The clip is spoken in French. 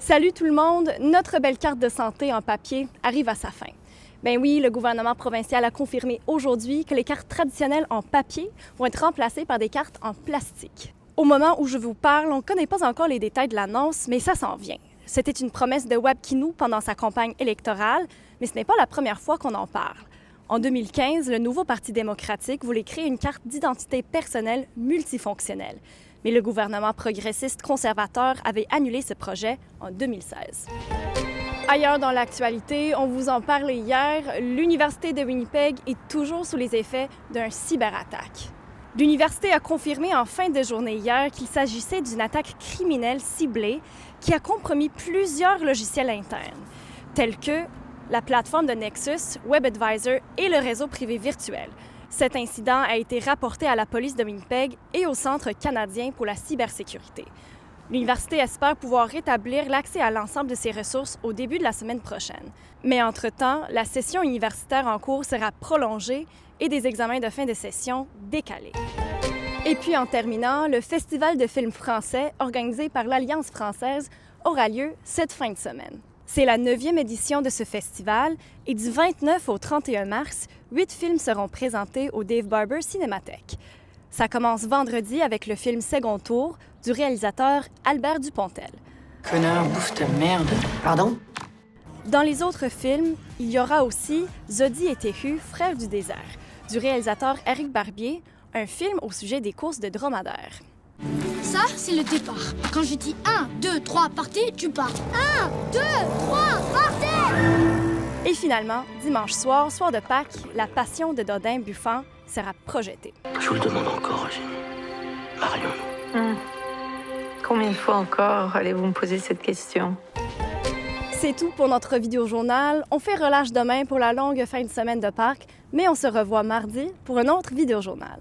Salut tout le monde! Notre belle carte de santé en papier arrive à sa fin. Ben oui, le gouvernement provincial a confirmé aujourd'hui que les cartes traditionnelles en papier vont être remplacées par des cartes en plastique. Au moment où je vous parle, on ne connaît pas encore les détails de l'annonce, mais ça s'en vient. C'était une promesse de Wab Kinew pendant sa campagne électorale, mais ce n'est pas la première fois qu'on en parle. En 2015, le nouveau Parti démocratique voulait créer une carte d'identité personnelle multifonctionnelle. Mais le gouvernement progressiste conservateur avait annulé ce projet en 2016. Ailleurs dans l'actualité, on vous en parlait hier, l'Université de Winnipeg est toujours sous les effets d'une cyberattaque. L'université a confirmé en fin de journée hier qu'il s'agissait d'une attaque criminelle ciblée qui a compromis plusieurs logiciels internes, tels que la plateforme de Nexus, WebAdvisor et le réseau privé virtuel. Cet incident a été rapporté à la police de Winnipeg et au Centre canadien pour la cybersécurité. L'université espère pouvoir rétablir l'accès à l'ensemble de ses ressources au début de la semaine prochaine. Mais entre-temps, la session universitaire en cours sera prolongée et des examens de fin de session décalés. Et puis en terminant, le Festival de films français organisé par l'Alliance française aura lieu cette fin de semaine. C'est la 9e édition de ce festival et du 29 au 31 mars, 8 films seront présentés au Dave Barber Cinémathèque. Ça commence vendredi avec le film Second Tour du réalisateur Albert Dupontel. Connard, bouffe ta merde. Pardon? Dans les autres films, il y aura aussi Zodi et Tehu, frères du désert, du réalisateur Éric Barbier, un film au sujet des courses de dromadaires. Ça, c'est le départ. Quand je dis 1, 2, 3, partez, tu pars. 1, 2, 3, partez! Et finalement, dimanche soir, soir de Pâques, La Passion de Dodin Buffan sera projetée. Je vous le demande encore, Eugénie. Marions-nous. Combien de fois encore allez-vous me poser cette question? C'est tout pour notre vidéojournal. On fait relâche demain pour la longue fin de semaine de Pâques, mais on se revoit mardi pour un autre vidéojournal.